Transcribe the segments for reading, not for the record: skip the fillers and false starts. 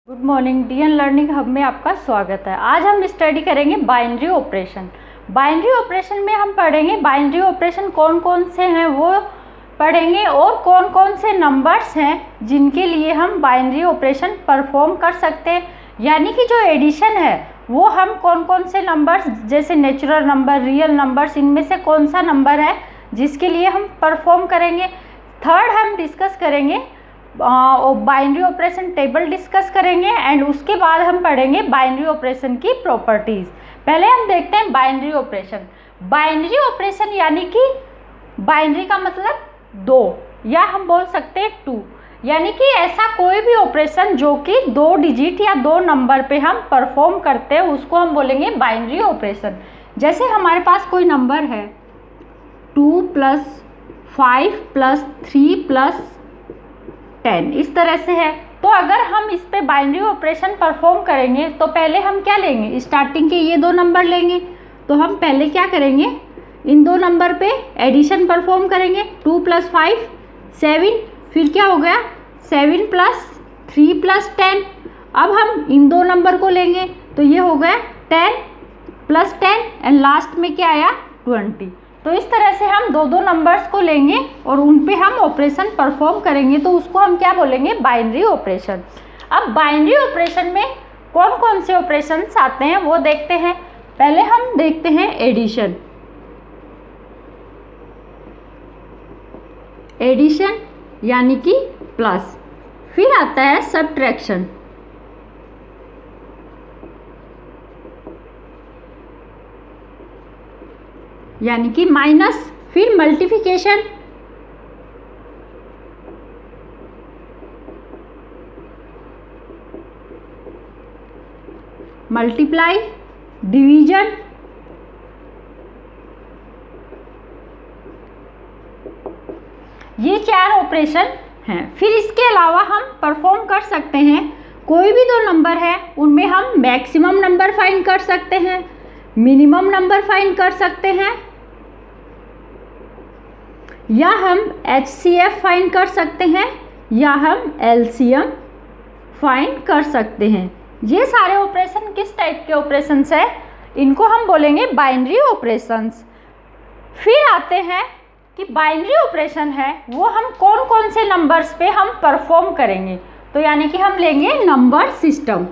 Good morning DN learning hub में आपका स्वागत है। आज हम स्टडी करेंगे बाइनरी ऑपरेशन। बाइनरी ऑपरेशन में हम पढ़ेंगे बाइनरी ऑपरेशन कौन कौन से हैं वो पढ़ेंगे और कौन कौन से नंबर्स हैं जिनके लिए हम बाइनरी ऑपरेशन परफॉर्म कर सकते हैं। यानी कि जो एडिशन है वो हम कौन कौन से नंबर्स जैसे नेचुरल नंबर, रियल नंबर्स, इनमें से कौन सा नंबर है जिसके लिए हम परफॉर्म करेंगे। थर्ड हम डिस्कस करेंगे बाइनरी ऑपरेशन टेबल डिस्कस करेंगे एंड उसके बाद हम पढ़ेंगे बाइनरी ऑपरेशन की प्रॉपर्टीज़। पहले हम देखते हैं बाइनरी ऑपरेशन। बाइनरी ऑपरेशन यानी कि बाइनरी का मतलब दो, या हम बोल सकते हैं टू, यानी कि ऐसा कोई भी ऑपरेशन जो कि दो डिजिट या दो नंबर पे हम परफॉर्म करते हैं उसको हम बोलेंगे बाइनरी ऑपरेशन। जैसे हमारे पास कोई नंबर है 2 + 5 + 3 + 10 इस तरह से है, तो अगर हम इस पे बाइनरी ऑपरेशन परफॉर्म करेंगे तो पहले हम क्या लेंगे, स्टार्टिंग के ये दो नंबर लेंगे। तो हम पहले क्या करेंगे, इन दो नंबर पे एडिशन परफॉर्म करेंगे। 2 + 5 7, फिर क्या हो गया 7 + 3 + 10। अब हम इन दो नंबर को लेंगे तो ये हो गया 10 + 10 एंड लास्ट में क्या आया 20। तो इस तरह से हम दो दो नंबर्स को लेंगे और उन पे हम ऑपरेशन परफॉर्म करेंगे, तो उसको हम क्या बोलेंगे, बाइनरी ऑपरेशन। अब बाइनरी ऑपरेशन में कौन कौन से ऑपरेशंस आते हैं वो देखते हैं। पहले हम देखते हैं एडिशन। एडिशन यानी कि प्लस। फिर आता है सब्ट्रैक्शन, यानी कि माइनस। फिर मल्टीप्लिकेशन, मल्टीप्लाई, डिवीजन, ये चार ऑपरेशन हैं। फिर इसके अलावा हम परफॉर्म कर सकते हैं कोई भी दो नंबर है उनमें हम मैक्सिमम नंबर फाइंड कर सकते हैं, मिनिमम नंबर फाइंड कर सकते हैं, या हम HCF फाइंड कर सकते हैं, या हम LCM फाइंड कर सकते हैं। ये सारे ऑपरेशन किस टाइप के ऑपरेशंस है, इनको हम बोलेंगे बाइनरी ऑपरेशंस। फिर आते हैं कि बाइनरी ऑपरेशन है वो हम कौन कौन से नंबर्स पे हम परफॉर्म करेंगे। तो यानी कि हम लेंगे number system.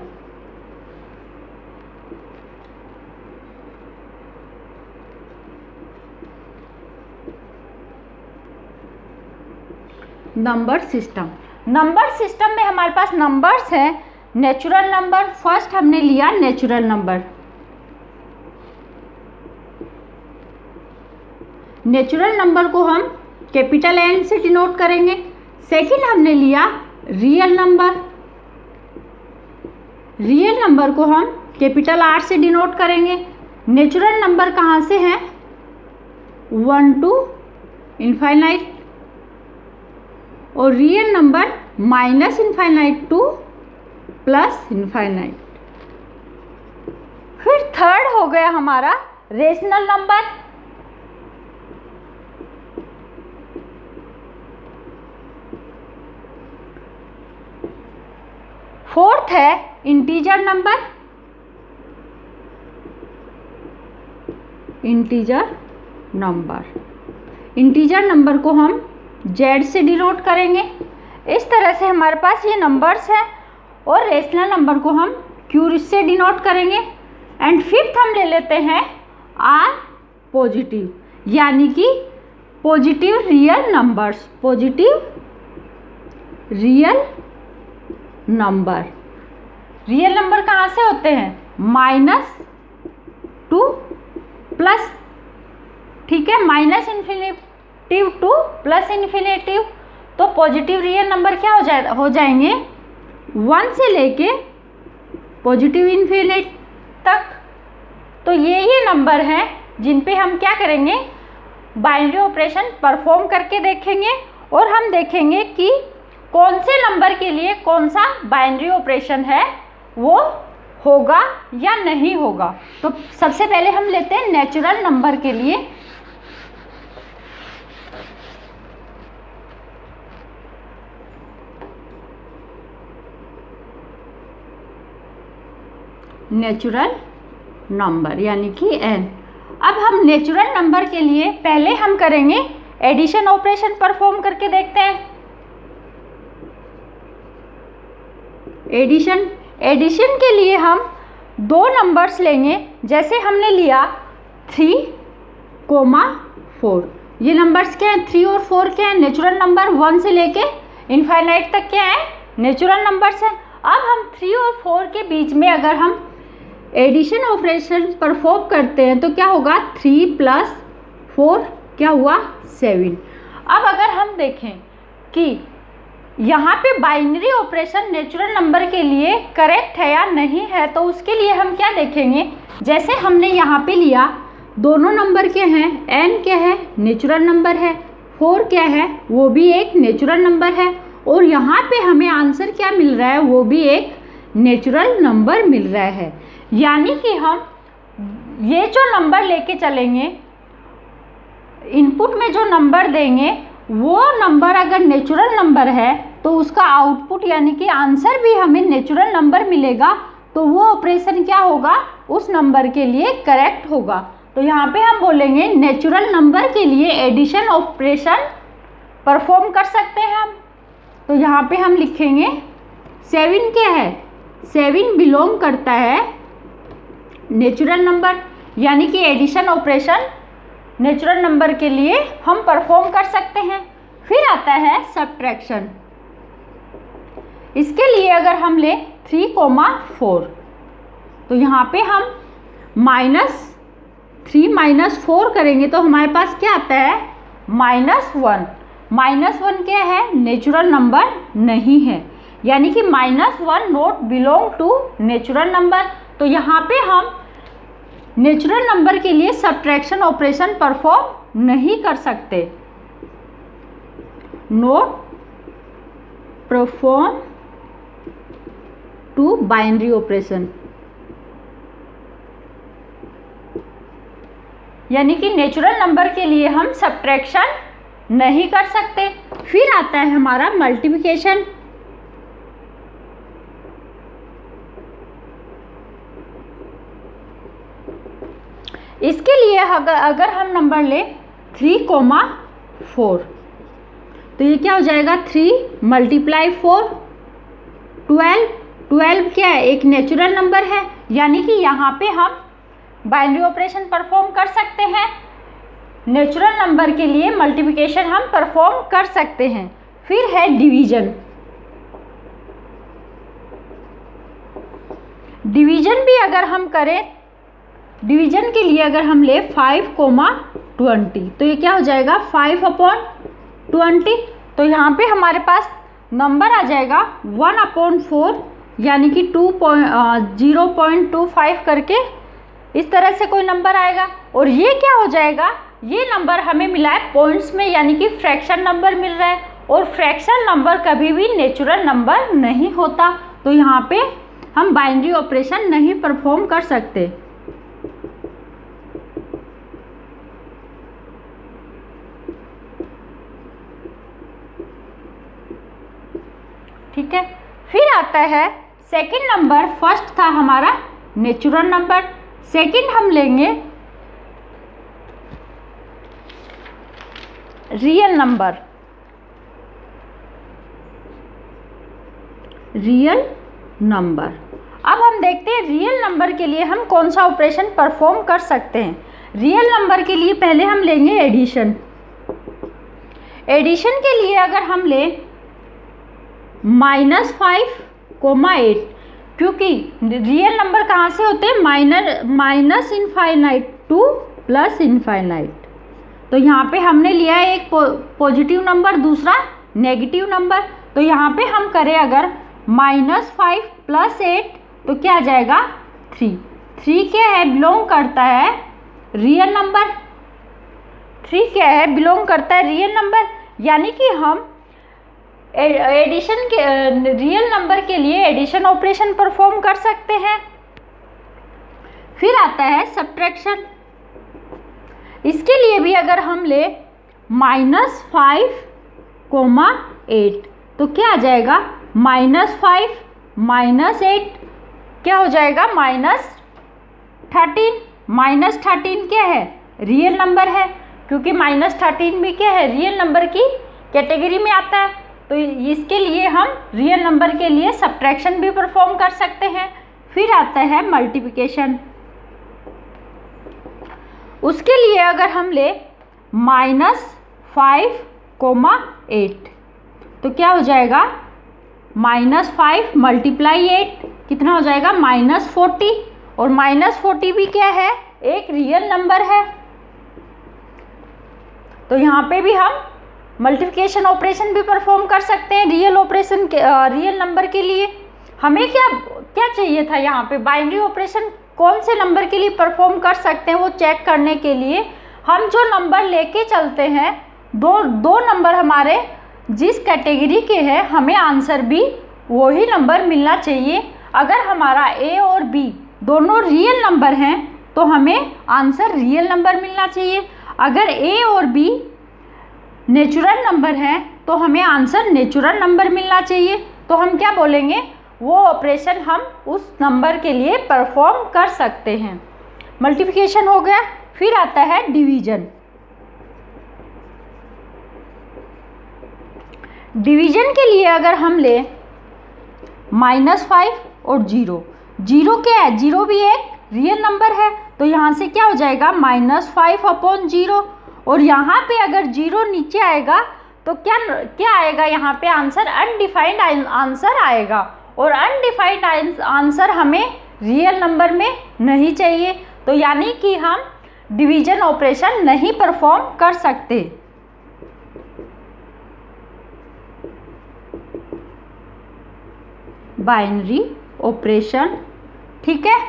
Number system, number system में हमारे पास नंबर्स हैं। नेचुरल नंबर, फर्स्ट हमने लिया नेचुरल नंबर। नेचुरल नंबर को हम कैपिटल N से डिनोट करेंगे। सेकंड हमने लिया रियल नंबर। रियल नंबर को हम कैपिटल R से डिनोट करेंगे। नेचुरल नंबर कहाँ से हैं, 1 to इनफाइनाइट, और रियल नंबर -∞ to +∞। फिर थर्ड हो गया हमारा रेशनल नंबर। फोर्थ है integer number. Integer number, integer number को हम Z से डिनोट करेंगे। इस तरह से हमारे पास ये नंबर्स हैं, और रेशनल नंबर को हम Q से डिनोट करेंगे। एंड फिफ्थ हम ले लेते हैं R पॉजिटिव, यानी कि positive real numbers. Positive real number, real number कहाँ से होते हैं, -2 प्लस, ठीक है, -∞ to +∞। तो पॉजिटिव रियल नंबर क्या हो जाएंगे 1 से लेके पॉजिटिव ∞ तक। तो ये नंबर हैं जिन पे हम क्या करेंगे, बाइनरी ऑपरेशन परफॉर्म करके देखेंगे, और हम देखेंगे कि कौन से नंबर के लिए कौन सा बाइनरी ऑपरेशन है वो होगा या नहीं होगा। तो सबसे पहले हम लेते हैं नेचुरल नंबर के लिए। नेचुरल नंबर यानी कि n। अब हम नेचुरल नंबर के लिए पहले हम करेंगे एडिशन ऑपरेशन परफॉर्म करके देखते हैं। एडिशन के लिए हम दो नंबर्स लेंगे, जैसे हमने लिया 3,4। ये नंबर्स क्या हैं? 3 और 4 क्या है? Natural number. 1 से लेके इनफाइनाइट तक क्या है? नेचुरल नंबर्स हैं। अब हम 3 और 4 के बीच में अगर हम एडिशन ऑपरेशन परफॉर्म करते हैं तो क्या होगा? 3 + 4 क्या हुआ? 7। अब अगर हम देखें कि यहाँ पे बाइनरी ऑपरेशन नेचुरल नंबर के लिए करेक्ट है या नहीं है, तो उसके लिए हम क्या देखेंगे? जैसे हमने यहाँ पे लिया, दोनों नंबर क्या हैं? n क्या है? नेचुरल नंबर है। 4 क्या है? वो भी एक नेचुरल नंबर है। और यहाँ पे हमें आंसर क्या मिल रहा है? वो भी एक नेचुरल नंबर मिल रहा है। यानी कि हम ये जो नंबर लेके चलेंगे, इनपुट में जो नंबर देंगे, वो नंबर अगर नेचुरल नंबर है तो उसका आउटपुट यानी कि आंसर भी हमें नेचुरल नंबर मिलेगा। तो वो ऑपरेशन क्या होगा? उस नंबर के लिए करेक्ट होगा। तो यहाँ पे हम बोलेंगे नेचुरल नंबर के लिए एडिशन ऑपरेशन परफॉर्म कर सकते हैं हम। तो यहाँ पे हम लिखेंगे 7 क्या है? 7 बिलोंग करता है नेचुरल नंबर, यानी कि एडिशन ऑपरेशन नेचुरल नंबर के लिए हम परफॉर्म कर सकते हैं। फिर आता है सब्ट्रैक्शन। इसके लिए अगर हम ले 3,4, तो यहाँ पे हम -3 - 4 करेंगे तो हमारे पास क्या आता है? -1। -1 क्या है? नेचुरल नंबर नहीं है, यानी कि -1 not belong to natural number. तो यहाँ पे हम नेचुरल नंबर के लिए सब्ट्रैक्शन ऑपरेशन परफॉर्म नहीं कर सकते। Not perform to binary operation, यानी कि नेचुरल नंबर के लिए हम सब्ट्रैक्शन नहीं कर सकते। फिर आता है हमारा मल्टीप्लिकेशन। इसके लिए अगर हम नंबर ले 3,4, तो ये क्या हो जाएगा? 3 × 4 12। 12 क्या है? एक नेचुरल नंबर है, यानी कि यहाँ पे हम बाइनरी ऑपरेशन परफॉर्म कर सकते हैं। नेचुरल नंबर के लिए मल्टीप्लिकेशन हम परफॉर्म कर सकते हैं। फिर है डिवीजन। डिवीजन भी अगर हम करें, डिवीजन के लिए अगर हम ले 5,20, तो ये क्या हो जाएगा? 5/20। तो यहाँ पे हमारे पास नंबर आ जाएगा 1/4, यानी कि 0.25 करके इस तरह से कोई नंबर आएगा। और ये क्या हो जाएगा? ये नंबर हमें मिला है पॉइंट्स में, यानी कि फ्रैक्शन नंबर मिल रहा है। और फ्रैक्शन नंबर कभी भी नेचुरल नंबर नहीं होता। तो यहाँ पे हम बाइनरी ऑपरेशन नहीं परफॉर्म कर सकते। ठीक है। फिर आता है सेकंड नंबर। फर्स्ट था हमारा नेचुरल नंबर, सेकंड हम लेंगे रियल नंबर। Real number. अब हम देखते हैं रियल नंबर के लिए हम कौन सा ऑपरेशन परफॉर्म कर सकते हैं। रियल नंबर के लिए पहले हम लेंगे एडिशन। एडिशन के लिए अगर हम ले -5,8, क्योंकि रियल नंबर कहाँ से होते हैं? Minus infinite two plus infinite. तो यहाँ पे हमने लिया है एक पॉजिटिव नंबर, दूसरा नेगेटिव नंबर। तो यहाँ पे हम करें अगर -5 + 8, तो क्या आ जाएगा? 3। 3 क्या है? बिलोंग करता है रियल नंबर। 3 क्या है? बिलोंग करता है रियल नंबर, यानी कि हम एडिशन के रियल नंबर के लिए एडिशन ऑपरेशन परफॉर्म कर सकते हैं। फिर आता है सब्ट्रैक्शन। इसके लिए भी अगर हम ले -5,8, तो क्या आ जाएगा? -5 - 8 क्या हो जाएगा -13। -13 क्या है, रियल नंबर है, क्योंकि -13 भी क्या है, रियल नंबर की कैटेगरी में आता है। तो इसके लिए हम रियल नंबर के लिए सब्ट्रैक्शन भी परफॉर्म कर सकते हैं। फिर आता है मल्टीप्लिकेशन। उसके लिए अगर हम ले -5,8 तो क्या हो जाएगा, -5 × 8 कितना हो जाएगा, -40। और -40 भी क्या है, एक रियल नंबर है। तो यहाँ पे भी हम मल्टीप्लिकेशन ऑपरेशन भी परफॉर्म कर सकते हैं रियल ऑपरेशन के, रियल नंबर के लिए। हमें क्या क्या चाहिए था यहाँ पे, बाइनरी ऑपरेशन कौन से नंबर के लिए परफॉर्म कर सकते हैं वो चेक करने के लिए हम जो नंबर लेके चलते हैं, दो नंबर हमारे जिस कैटेगरी के हैं, हमें आंसर भी वही नंबर मिलना चाहिए। अगर हमारा ए और बी दोनों रियल नंबर हैं तो हमें आंसर रियल नंबर मिलना चाहिए। अगर ए और बी नेचुरल नंबर है तो हमें आंसर नेचुरल नंबर मिलना चाहिए। तो हम क्या बोलेंगे, वो ऑपरेशन हम उस नंबर के लिए परफॉर्म कर सकते हैं। मल्टीप्लिकेशन हो गया। फिर आता है डिवीजन। डिवीजन के लिए अगर हम ले -5 और 0, 0 क्या है, 0 भी एक रियल नंबर है। तो यहाँ से क्या हो जाएगा, -5/0। और यहाँ पे अगर 0 नीचे आएगा तो क्या आएगा, यहाँ पे आंसर अनडिफाइंड आंसर आएगा। और अनडिफाइंड आंसर हमें रियल नंबर में नहीं चाहिए। तो यानी कि हम डिवीजन ऑपरेशन नहीं परफॉर्म कर सकते। बाइनरी ऑपरेशन, ठीक है।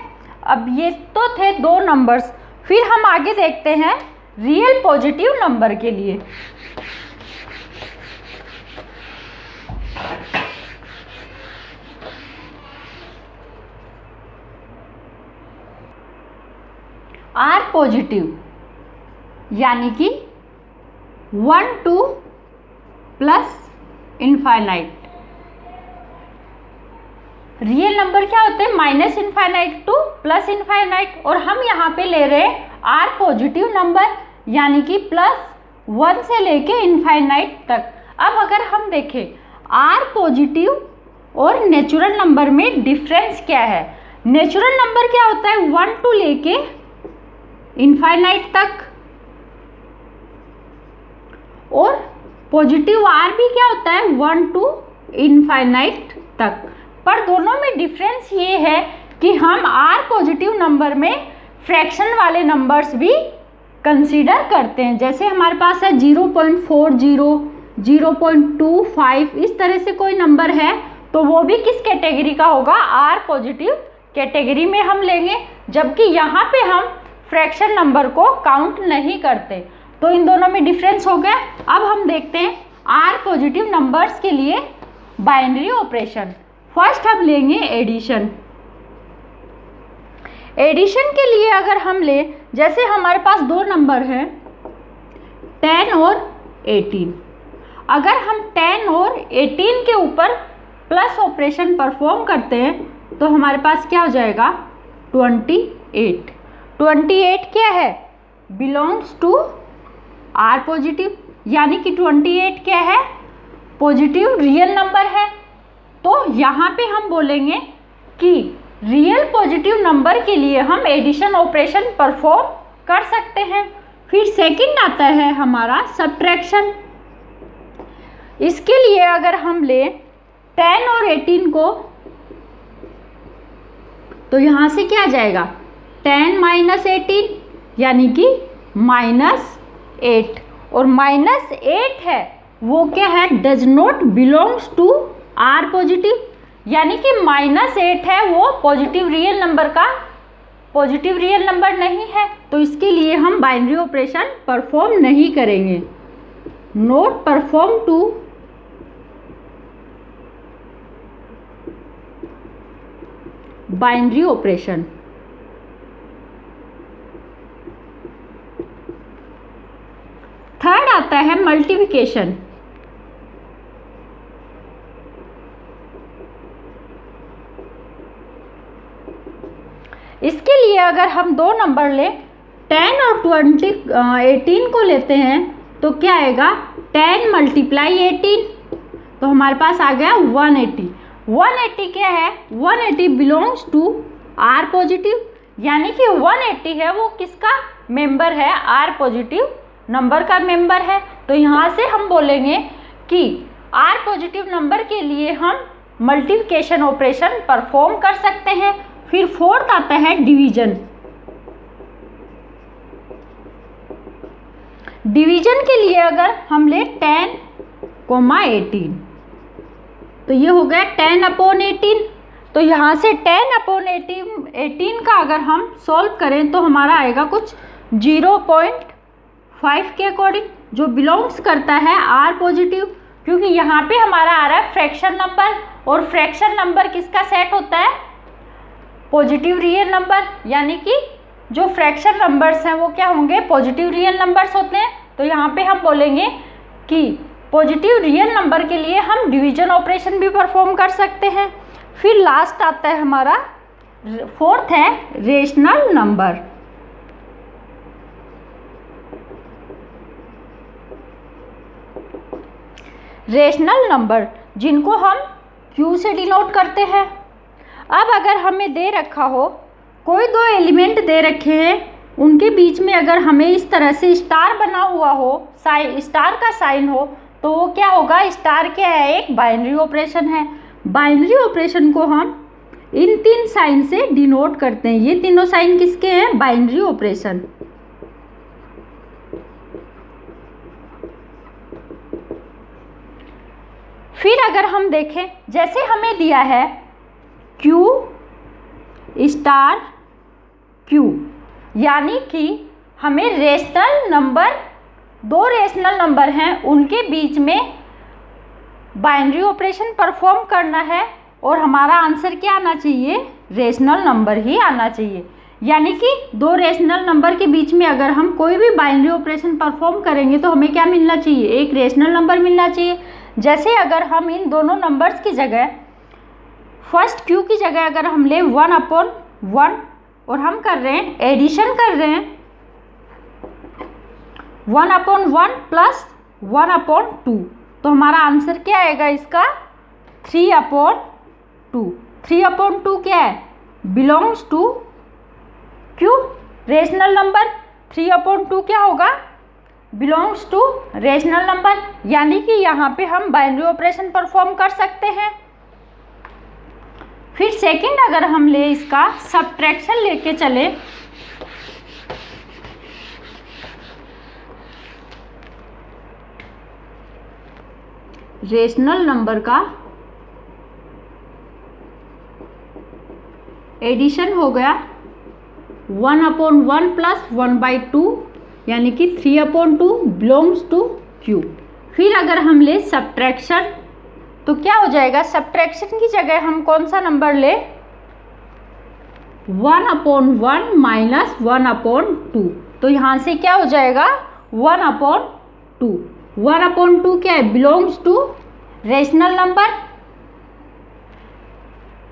अब ये तो थे 2 नंबर्स। फिर हम आगे देखते हैं रियल पॉजिटिव नंबर के लिए। आर पॉजिटिव यानी कि 1 2 प्लस इनफाइनाइट। रियल नंबर क्या होते हैं, -इनफाइनाइट टू +इनफाइनाइट। और हम यहाँ पे ले रहे हैं आर पॉजिटिव नंबर, यानी कि +1 से लेके इनफाइनाइट तक। अब अगर हम देखें आर पॉजिटिव और नेचुरल नंबर में डिफरेंस क्या है। नेचुरल नंबर क्या होता है, 1 to लेके इनफाइनाइट तक, और पॉजिटिव आर भी क्या होता है, 1 to इनफाइनाइट तक। पर दोनों में डिफरेंस ये है कि हम आर पॉजिटिव नंबर में फ्रैक्शन वाले नंबर्स भी कंसीडर करते हैं। जैसे हमारे पास है 0.40, 0.25, इस तरह से कोई नंबर है तो वो भी किस कैटेगरी का होगा, आर पॉजिटिव कैटेगरी में हम लेंगे। जबकि यहाँ पे हम फ्रैक्शन नंबर को काउंट नहीं करते। तो इन दोनों में डिफरेंस हो गया। अब हम देखते हैं आर पॉजिटिव नंबर्स के लिए बाइनरी ऑपरेशन। फर्स्ट हम लेंगे एडिशन। एडिशन के लिए अगर हम ले, जैसे हमारे पास 2 नंबर हैं 10 और 18। अगर हम 10 और 18 के ऊपर प्लस ऑपरेशन परफॉर्म करते हैं तो हमारे पास क्या हो जाएगा, 28। 28 क्या है, बिलोंग्स टू आर पॉजिटिव, यानी कि 28 क्या है, पॉजिटिव रियल नंबर है। तो यहाँ पे हम बोलेंगे कि रियल पॉजिटिव नंबर के लिए हम एडिशन ऑपरेशन परफॉर्म कर सकते हैं। फिर सेकंड आता है हमारा सब्ट्रैक्शन। इसके लिए अगर हम ले 10 और 18 को, तो यहाँ से क्या आ जाएगा, 10 - 18 यानी कि -8। और -8 है वो क्या है, does not belongs to R positive, यानी कि -8 है वो पॉजिटिव रियल नंबर का पॉजिटिव रियल नंबर नहीं है। तो इसके लिए हम बाइनरी ऑपरेशन परफॉर्म नहीं करेंगे। Not perform to binary operation. Third आता है मल्टीप्लिकेशन। इसके लिए अगर हम दो नंबर लें 10 और 18 को लेते हैं तो क्या आएगा 10 मल्टीप्लाई 18, तो हमारे पास आ गया 180। 180 क्या है, 180 बिलोंग्स टू आर पॉजिटिव, यानी कि 180 है वो किसका मेंबर है, आर पॉजिटिव नंबर का मेंबर है। तो यहाँ से हम बोलेंगे कि आर पॉजिटिव नंबर के लिए हम मल्टीप्लिकेशन ऑपरेशन परफॉर्म कर सकते हैं। फिर फोर्थ आता है डिवीजन। डिवीजन के लिए अगर हम ले 10, 18, तो ये हो गया 10/18। तो यहाँ से 10/18 का अगर हम सॉल्व करें तो हमारा आएगा कुछ 0.5 के अकॉर्डिंग, जो बिलोंग्स करता है आर पॉजिटिव, क्योंकि यहाँ पे हमारा आ रहा है फ्रैक्शन नंबर, और फ्रैक्शन नंबर किसका सेट होता है, पॉजिटिव रियल नंबर, यानी कि जो फ्रैक्शन नंबर्स हैं वो क्या होंगे, पॉजिटिव रियल नंबर्स होते हैं। तो यहाँ पे हम बोलेंगे कि पॉजिटिव रियल नंबर के लिए हम डिवीजन ऑपरेशन भी परफॉर्म कर सकते हैं। फिर लास्ट आता है हमारा फोर्थ है रेशनल नंबर। रेशनल नंबर जिनको हम Q से डिनोट करते हैं। अब अगर हमें दे रखा हो, कोई दो एलिमेंट दे रखे हैं, उनके बीच में अगर हमें इस तरह से स्टार बना हुआ हो, स्टार का साइन हो, तो वो क्या होगा, स्टार क्या है, एक बाइनरी ऑपरेशन है। बाइनरी ऑपरेशन को हम इन 3 साइन से डिनोट करते हैं। ये तीनों साइन किसके हैं, बाइनरी ऑपरेशन। फिर अगर हम देखें, जैसे हमें दिया है Q स्टार Q, यानी कि हमें रेशनल नंबर, दो रेशनल नंबर हैं, उनके बीच में बाइनरी ऑपरेशन परफॉर्म करना है, और हमारा आंसर क्या आना चाहिए, रेशनल नंबर ही आना चाहिए। यानी कि दो रेशनल नंबर के बीच में अगर हम कोई भी बाइनरी ऑपरेशन परफॉर्म करेंगे तो हमें क्या मिलना चाहिए, एक रेशनल नंबर मिलना चाहिए। जैसे अगर हम इन दोनों नंबर्स की जगह, फर्स्ट Q की जगह अगर हम ले 1/1 और हम कर रहे हैं एडिशन कर रहे हैं 1/1 प्लस 1/2, तो हमारा आंसर क्या आएगा इसका 3/2। 3/2 क्या है, belongs to Q rational number. 3/2 क्या होगा, बिलोंग्स टू रेशनल नंबर, यानी कि यहाँ पे हम बाइनरी ऑपरेशन परफॉर्म कर सकते हैं। फिर सेकंड अगर हम ले इसका सब्ट्रैक्शन लेके चले, रेशनल नंबर का एडिशन हो गया 1/1 प्लस 1/2, यानी कि 3/2 बिलोंग्स टू Q। फिर अगर हम ले सब्ट्रैक्शन तो क्या हो जाएगा, सब्ट्रैक्शन की जगह हम कौन सा नंबर ले, 1/1 माइनस 1/2, तो यहाँ से क्या हो जाएगा 1/2। 1/2 क्या है, belongs to rational number.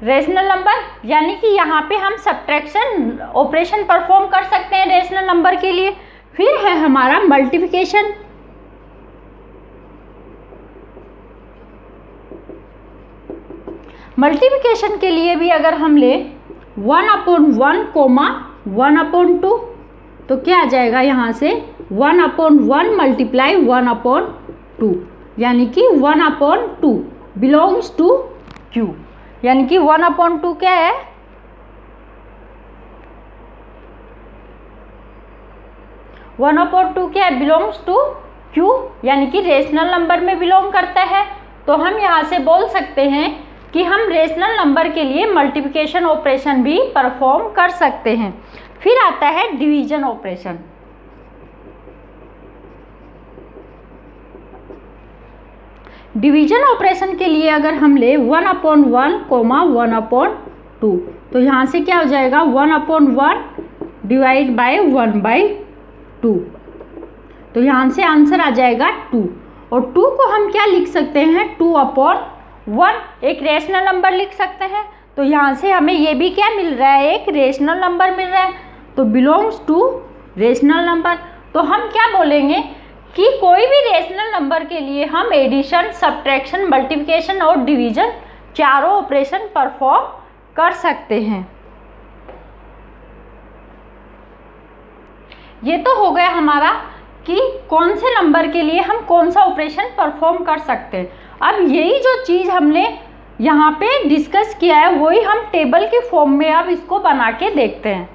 Rational number यानी कि यहाँ पे हम सब्ट्रैक्शन ऑपरेशन परफॉर्म कर सकते हैं रेशनल नंबर के लिए। फिर है हमारा मल्टीप्लिकेशन। मल्टीप्लिकेशन के लिए भी अगर हम ले 1/1 कोमा 1/2, तो क्या आ जाएगा यहाँ से 1/1 मल्टीप्लाई 1/2, यानी कि 1/2 बिलोंग्स टू Q, यानी कि 1/2 क्या है, क्या है, बिलोंग्स टू Q, यानी कि रेशनल नंबर में बिलोंग करता है। तो हम यहाँ से बोल सकते हैं कि हम रेशनल नंबर के लिए मल्टीप्लिकेशन ऑपरेशन भी परफॉर्म कर सकते हैं। फिर आता है डिवीजन ऑपरेशन। डिवीजन ऑपरेशन के लिए अगर हम ले 1/1 कोमा 1/2, तो यहाँ से क्या हो जाएगा 1/1 डिवाइड बाय 1/2, तो यहाँ से आंसर आ जाएगा 2। और 2 को हम क्या लिख सकते हैं, 2/1 एक रेशनल नंबर लिख सकते हैं। तो यहाँ से हमें ये भी क्या मिल रहा है, एक रेशनल नंबर मिल रहा है, तो बिलोंग्स टू रेशनल नंबर। तो हम क्या बोलेंगे कि कोई भी रेशनल नंबर के लिए हम एडिशन, सब्ट्रैक्शन, मल्टीप्लिकेशन और डिवीजन चारों ऑपरेशन परफॉर्म कर सकते हैं। ये तो हो गया हमारा कि कौन से नंबर के लिए हम कौन सा ऑपरेशन परफॉर्म कर सकते हैं। अब यही जो चीज़ हमने यहाँ पे डिस्कस किया है वही हम टेबल के फॉर्म में अब इसको बना के देखते हैं।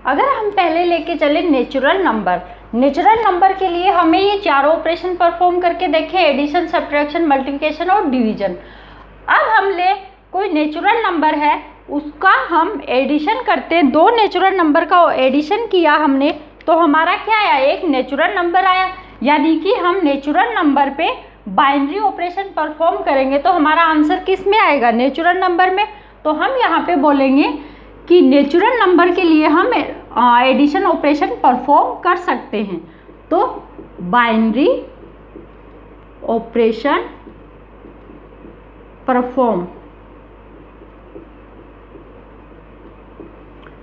अगर हम पहले लेके चले नेचुरल नंबर के लिए हमें ये चारों ऑपरेशन परफॉर्म करके देखें, एडिशन, सब्ट्रैक्शन, मल्टीप्लिकेशन और डिवीजन। अब हम ले कोई नेचुरल नंबर है, उसका हम एडिशन करते हैं, दो नेचुरल नंबर का एडिशन किया हमने तो हमारा क्या आया, एक नेचुरल नंबर आया। यानी कि हम नेचुरल नंबर पे बाइनरी ऑपरेशन परफॉर्म करेंगे तो हमारा आंसर किस में आएगा, नेचुरल नंबर में। तो हम यहाँ पे बोलेंगे कि नेचुरल नंबर के लिए हम एडिशन ऑपरेशन परफॉर्म कर सकते हैं। तो बाइनरी ऑपरेशन परफॉर्म।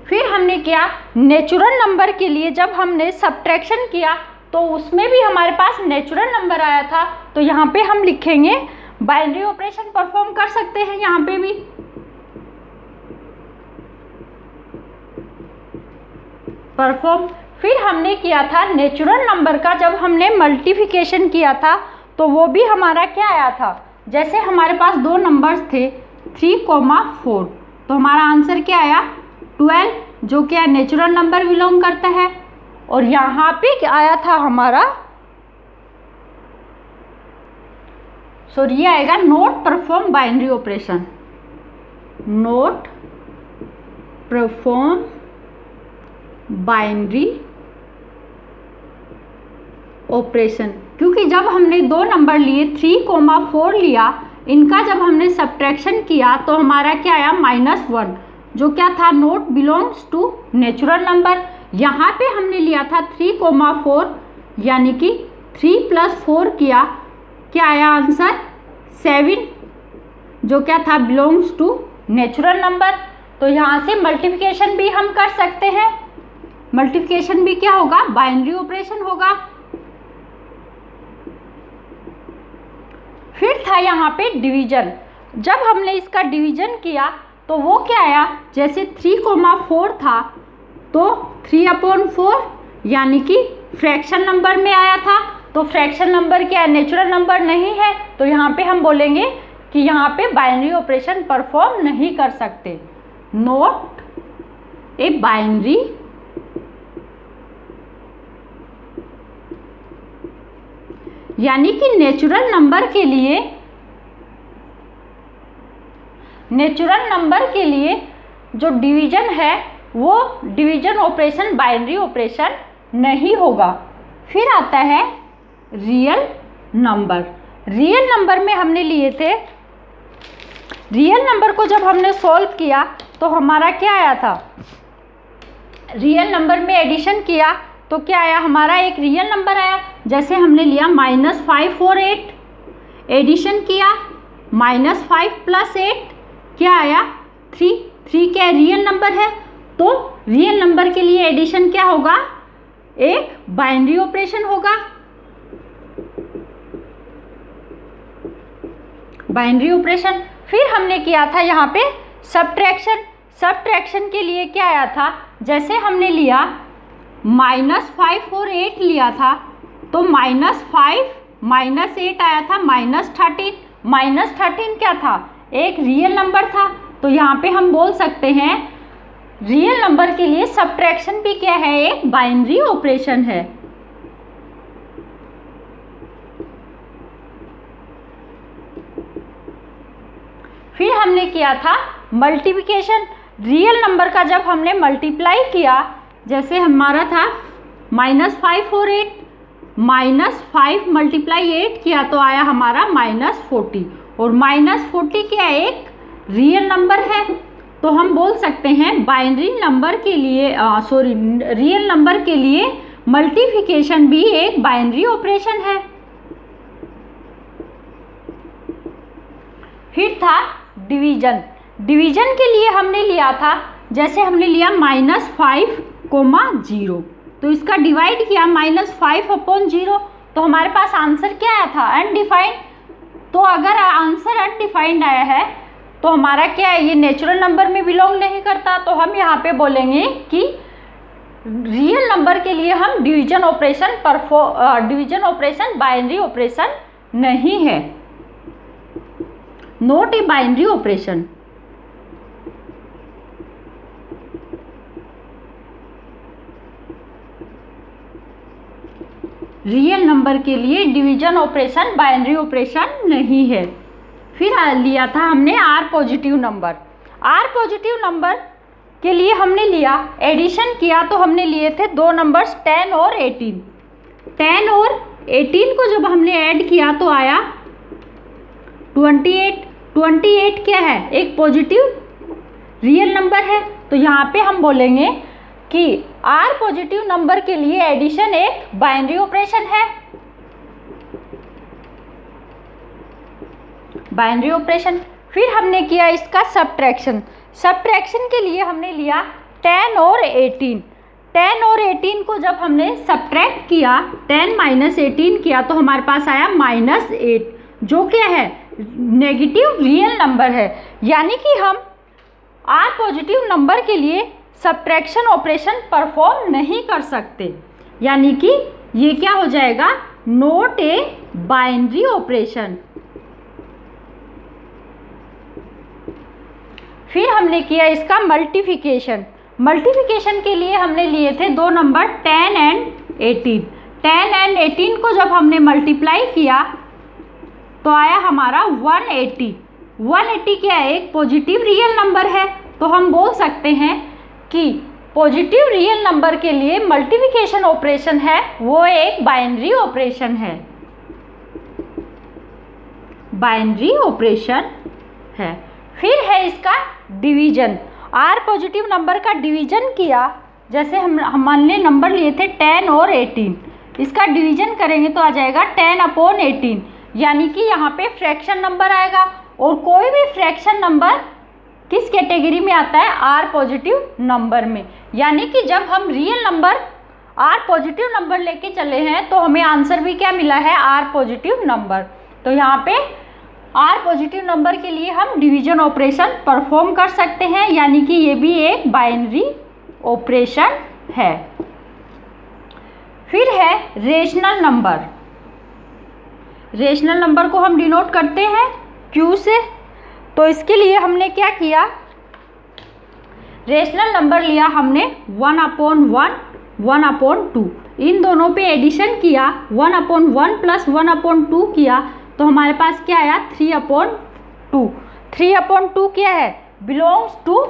फिर हमने क्या, नेचुरल नंबर के लिए जब हमने सब्ट्रैक्शन किया तो उसमें भी हमारे पास नेचुरल नंबर आया था, तो यहाँ पे हम लिखेंगे बाइनरी ऑपरेशन परफॉर्म कर सकते हैं यहाँ पे भी। परफॉर्म। फिर हमने किया था नेचुरल नंबर का, जब हमने मल्टीप्लिकेशन किया था तो वो भी हमारा क्या आया था, जैसे हमारे पास दो नंबर्स थे 3,4, तो हमारा आंसर क्या आया 12, जो क्या नेचुरल नंबर बिलोंग करता है। और यहाँ पे क्या आया था हमारा, सॉरी ये आएगा note perform binary operation, note perform binary operation. क्योंकि जब हमने दो नंबर लिए 3,4 लिया, इनका जब हमने सब्ट्रैक्शन किया तो हमारा क्या आया -1, जो क्या था, not belongs to natural number. यहाँ पे हमने लिया था 3,4, यानी कि 3 + 4 किया, क्या आया आंसर 7, जो क्या था बिलोंग्स टू नेचुरल नंबर। तो यहाँ से मल्टीप्लिकेशन भी हम कर सकते हैं, मल्टीप्लिकेशन भी क्या होगा, बाइनरी ऑपरेशन होगा। फिर था यहाँ पे डिवीजन, जब हमने इसका डिवीजन किया तो वो क्या आया, जैसे 3,4 था तो 3/4, यानी कि फ्रैक्शन नंबर में आया था। तो फ्रैक्शन नंबर क्या है, नेचुरल नंबर नहीं है, तो यहाँ पे हम बोलेंगे कि यहाँ पे बाइनरी ऑपरेशन परफॉर्म नहीं कर सकते, नॉट ए बाइनरी यानी कि नेचुरल नंबर के लिए जो डिवीजन है वो डिवीजन ऑपरेशन बाइनरी ऑपरेशन नहीं होगा। फिर आता है रियल नंबर। रियल नंबर में हमने लिए थे, रियल नंबर को जब हमने सॉल्व किया तो हमारा क्या आया था, रियल नंबर में एडिशन किया तो क्या आया, हमारा एक रियल नंबर आया। जैसे हमने लिया -5 और 8, एडिशन किया -5 + 8 क्या आया 3 क्या रियल नंबर है। तो रियल नंबर के लिए एडिशन क्या होगा, एक बाइनरी ऑपरेशन होगा, बाइनरी ऑपरेशन। फिर हमने किया था यहाँ पे सब्ट्रैक्शन। सब्ट्रैक्शन के लिए क्या आया था, जैसे हमने लिया -5 और 8 लिया था तो -5 -8 आया था -13। -13 क्या था, एक रियल नंबर था। तो यहाँ पे हम बोल सकते हैं रियल नंबर के लिए सब्ट्रैक्शन भी क्या है, एक बाइनरी ऑपरेशन है। फिर हमने किया था मल्टीप्लिकेशन। रियल नंबर का जब हमने मल्टीप्लाई किया, जैसे हमारा था -5 और 8, -5 × 8 किया तो आया हमारा -40, और -40 क्या एक रियल नंबर है। तो हम बोल सकते हैं बाइनरी नंबर के लिए रियल नंबर के लिए मल्टीप्लिकेशन भी एक बाइनरी ऑपरेशन है। फिर था डिवीजन। डिवीजन के लिए हमने लिया था, जैसे हमने लिया -5, 0, तो इसका डिवाइड किया -5/0, तो हमारे पास आंसर क्या आया था, अनडिफाइंड। तो अगर आंसर अनडिफाइंड आया है तो हमारा क्या है, ये नेचुरल नंबर में बिलोंग नहीं करता। तो हम यहाँ पे बोलेंगे कि रियल नंबर के लिए हम डिवीजन ऑपरेशन बाइनरी ऑपरेशन नहीं है, not a binary operation. Real number के लिए डिवीजन ऑपरेशन बाइनरी ऑपरेशन नहीं है। फिर लिया था हमने R positive number. R positive number के लिए हमने लिया, एडिशन किया तो हमने लिए थे दो नंबर्स 10 और 18। 10 और 18 को जब हमने ऐड किया तो आया 28। 28 क्या है, एक पॉजिटिव रियल नंबर है। तो यहाँ पे हम बोलेंगे कि आर पॉजिटिव नंबर के लिए एडिशन एक बाइनरी ऑपरेशन है। Binary operation. फिर हमने किया इसका सब्ट्रैक्शन। सब्ट्रैक्शन के लिए हमने लिया 10 और 18। 10 और 18 को जब हमने सब्ट्रैक्ट किया, 10 - 18 किया तो हमारे पास आया -8, जो क्या है, नेगेटिव रियल नंबर है। यानी कि हम आर पॉजिटिव नंबर के लिए सब्ट्रैक्शन ऑपरेशन परफॉर्म नहीं कर सकते, यानी कि ये क्या हो जाएगा, नॉट ए बाइनरी ऑपरेशन। फिर हमने किया इसका मल्टीप्लिकेशन। मल्टीप्लिकेशन के लिए हमने लिए थे दो नंबर 10 एंड 18। 10 एंड 18 को जब हमने मल्टीप्लाई किया तो आया हमारा 180। 180 क्या है, एक पॉजिटिव रियल नंबर है। तो हम बोल सकते हैं कि पॉजिटिव रियल नंबर के लिए मल्टीप्लिकेशन ऑपरेशन है वो एक बाइनरी ऑपरेशन है, बाइनरी ऑपरेशन है। फिर है इसका डिवीजन। आर पॉजिटिव नंबर का डिवीजन किया, जैसे हमने नंबर लिए थे 10 और 18, इसका डिवीजन करेंगे तो आ जाएगा 10/18, यानी कि यहाँ पे फ्रैक्शन नंबर आएगा। और कोई भी फ्रैक्शन नंबर किस कैटेगरी में आता है, आर पॉजिटिव नंबर में। यानी कि जब हम real number R positive number लेके चले हैं तो हमें आंसर भी क्या मिला है, आर पॉजिटिव नंबर। तो यहाँ पे आर पॉजिटिव नंबर के लिए हम डिवीजन ऑपरेशन परफॉर्म कर सकते हैं, यानी कि ये भी एक बाइनरी ऑपरेशन है। फिर है रेशनल नंबर। रेशनल नंबर को हम डिनोट करते हैं Q से। तो इसके लिए हमने क्या किया, रेशनल नंबर लिया हमने 1/1, 1/2, इन दोनों पे एडिशन किया, 1/1 + 1/2 किया तो हमारे पास क्या आया, 3/2। 3/2 क्या है, बिलोंग्स टू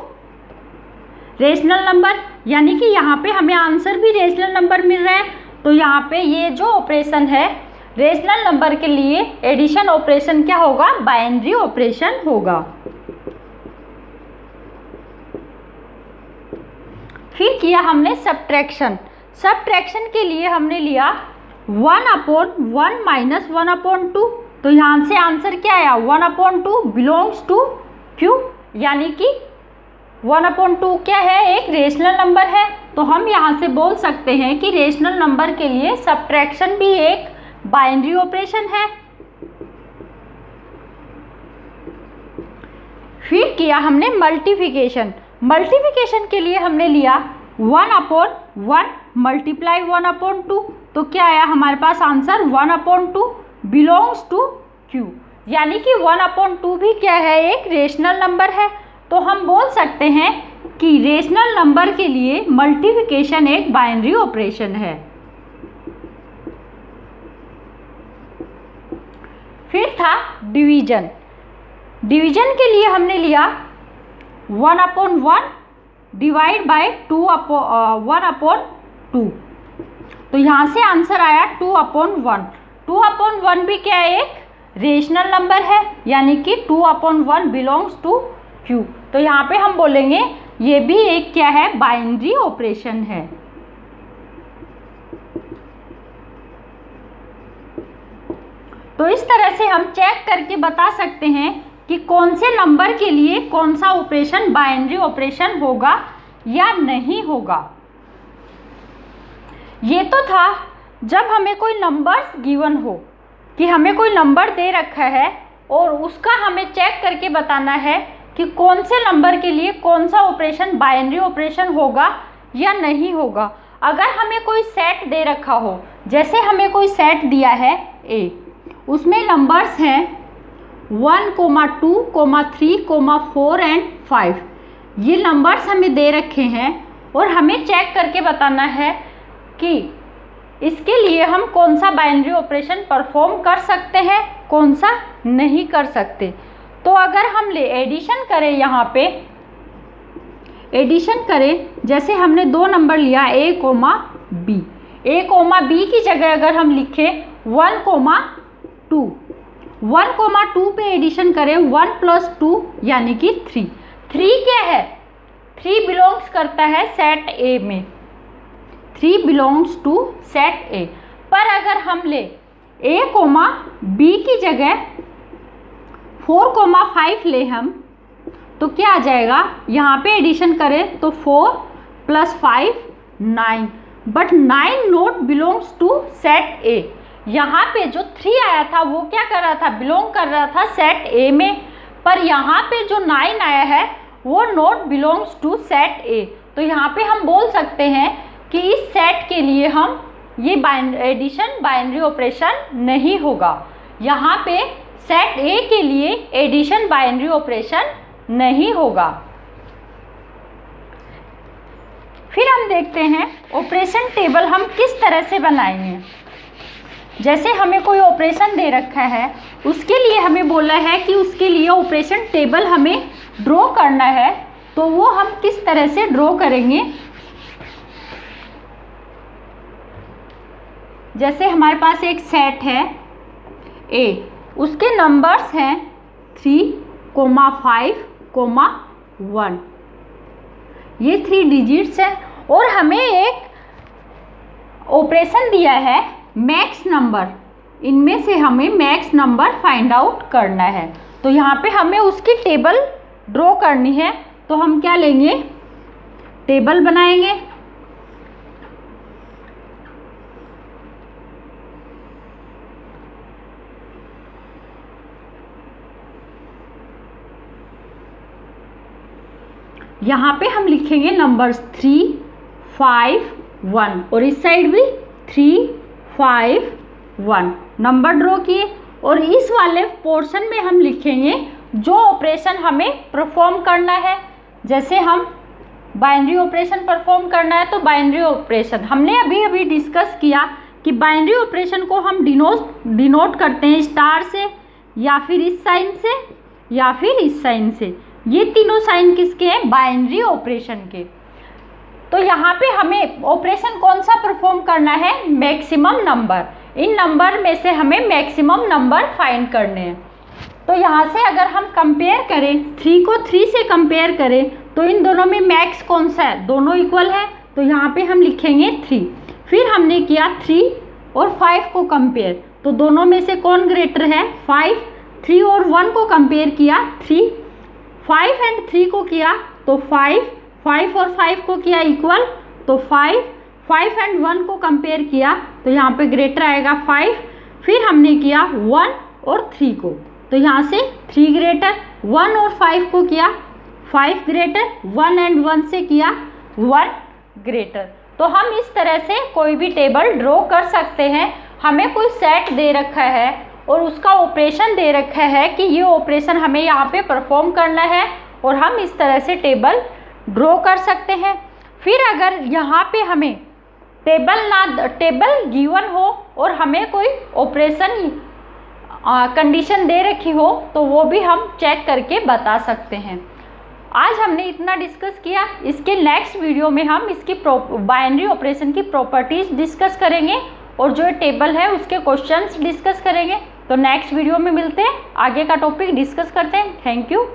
रेशनल नंबर, यानी कि यहाँ पे हमें आंसर भी रेशनल नंबर मिल रहा है। तो यहाँ पे ये जो ऑपरेशन है रेशनल नंबर के लिए एडिशन ऑपरेशन क्या होगा, बाइनरी ऑपरेशन होगा। फिर किया हमने सब्ट्रैक्शन। सब्ट्रैक्शन के लिए हमने लिया 1/1 - 1/2, तो यहाँ से आंसर क्या आया, 1/2 बिलोंग्स टू Q, यानी कि 1/2 क्या है, एक रेशनल नंबर है। तो हम यहाँ से बोल सकते हैं कि रेशनल नंबर के लिए सब्ट्रैक्शन भी एक बाइनरी ऑपरेशन है। फिर किया हमने मल्टीप्लिकेशन। मल्टीप्लिकेशन के लिए हमने लिया 1/1 × 1/2, तो क्या आया हमारे पास आंसर, 1/2 बिलोंग्स टू Q, यानी कि 1/2 भी क्या है, एक रेशनल नंबर है। तो हम बोल सकते हैं कि रेशनल नंबर के लिए मल्टीप्लिकेशन एक बाइनरी ऑपरेशन है। फिर था डिवीजन। डिवीजन के लिए हमने लिया 1/1 / 1/2, तो यहाँ से आंसर आया 2/1। 2/1 भी क्या है, एक रेशनल नंबर है, यानी कि 2/1 बिलोंग्स टू Q। तो यहाँ पे हम बोलेंगे ये भी एक क्या है, बाइनरी ऑपरेशन है। तो इस तरह से हम चेक करके बता सकते हैं कि कौन से नंबर के लिए कौन सा ऑपरेशन बाइनरी ऑपरेशन होगा या नहीं होगा। ये तो था जब हमें कोई नंबर्स गिवन हो, कि हमें कोई नंबर दे रखा है और उसका हमें चेक करके बताना है कि कौन से नंबर के लिए कौन सा ऑपरेशन बाइनरी ऑपरेशन होगा या नहीं होगा। अगर हमें कोई सेट दे रखा हो, जैसे हमें कोई सेट दिया है ए, उसमें नंबर्स हैं 1, 2, 3, 4 एंड 5। ये नंबर्स हमें दे रखे हैं और हमें चेक करके बताना है कि इसके लिए हम कौन सा बाइनरी ऑपरेशन परफॉर्म कर सकते हैं, कौन सा नहीं कर सकते। तो अगर हम एडिशन करें, यहाँ पे एडिशन करें, जैसे हमने दो नंबर लिया a, b, a, b की जगह अगर हम लिखें 1, 2, 1, 2 पे एडिशन करें 1 + 2 यानी कि 3। 3 क्या है? 3 बिलोंग्स करता है सेट ए में, 3 बिलोंग्स टू सेट ए। पर अगर हम ले a, b की जगह 4, 5 ले हम, तो क्या आ जाएगा? यहाँ पे एडिशन करें तो 4 + 5 9, but 9 not belongs to set A. यहाँ पे जो 3 आया था वो क्या कर रहा था? बिलोंग कर रहा था सेट ए में, पर यहाँ पे जो 9 आया है वो not belongs to set A. तो यहाँ पे हम बोल सकते हैं कि इस सेट के लिए हम ये एडिशन बाइनरी ऑपरेशन नहीं होगा। यहाँ पे सेट ए के लिए एडिशन बाइनरी ऑपरेशन नहीं होगा। फिर हम देखते हैं ऑपरेशन टेबल हम किस तरह से बनाएंगे। जैसे हमें कोई ऑपरेशन दे रखा है, उसके लिए हमें बोला है कि उसके लिए ऑपरेशन टेबल हमें ड्रॉ करना है, तो वो हम किस तरह से ड्रॉ करेंगे। जैसे हमारे पास एक सेट है ए, उसके नंबर्स हैं 3, 5, 1। ये 3 डिजिट्स हैं और हमें एक ऑपरेशन दिया है मैक्स नंबर, इनमें से हमें मैक्स नंबर फाइंड आउट करना है। तो यहाँ पे हमें उसकी टेबल ड्रॉ करनी है, तो हम क्या लेंगे? टेबल बनाएंगे। यहाँ पे हम लिखेंगे नंबर्स 3, 5, 1 और इस साइड भी 3, 5, 1 नंबर ड्रॉ किए। और इस वाले पोर्शन में हम लिखेंगे जो ऑपरेशन हमें परफॉर्म करना है। जैसे हम बाइनरी ऑपरेशन परफॉर्म करना है, तो बाइनरी ऑपरेशन हमने अभी डिस्कस किया कि बाइनरी ऑपरेशन को हम डिनोट करते हैं स्टार से, या फिर इस साइन से, या फिर इस साइन से। ये तीनों साइन किसके हैं? बाइनरी ऑपरेशन के। तो यहाँ पे हमें ऑपरेशन कौन सा परफॉर्म करना है? Maximum number. इन नंबर में से हमें मैक्सिमम नंबर फाइंड करने हैं। तो यहाँ से अगर हम कंपेयर करें, 3 को 3 से कंपेयर करें, तो इन दोनों में मैक्स कौन सा है? दोनों इक्वल है, तो यहाँ पे हम लिखेंगे 3। फिर हमने किया 3 और 5 को कंपेयर, तो दोनों में से कौन ग्रेटर है? 5। 3 और 1 को कंपेयर किया 3, 5 एंड 3 को किया तो 5, 5 और 5 को किया इक्वल तो 5, 5 एंड 1 को कंपेयर किया तो यहाँ पे ग्रेटर आएगा 5। फिर हमने किया 1 और 3 को, तो यहाँ से 3 ग्रेटर, 1 और 5 को किया 5 ग्रेटर, 1 एंड 1 से किया 1 ग्रेटर। तो हम इस तरह से कोई भी टेबल ड्रॉ कर सकते हैं। हमें कोई सेट दे रखा है और उसका ऑपरेशन दे रखा है कि ये ऑपरेशन हमें यहाँ पे परफॉर्म करना है, और हम इस तरह से टेबल ड्रॉ कर सकते हैं। फिर अगर यहाँ पे हमें टेबल गिवन हो और हमें कोई ऑपरेशन कंडीशन दे रखी हो, तो वो भी हम चेक करके बता सकते हैं। आज हमने इतना डिस्कस किया। इसके नेक्स्ट वीडियो में हम इसकी बाइनरी ऑपरेशन की प्रॉपर्टीज डिस्कस करेंगे और जो टेबल है उसके क्वेश्चंस डिस्कस करेंगे। तो नेक्स्ट वीडियो में मिलते हैं, आगे का टॉपिक डिस्कस करते हैं। Thank you.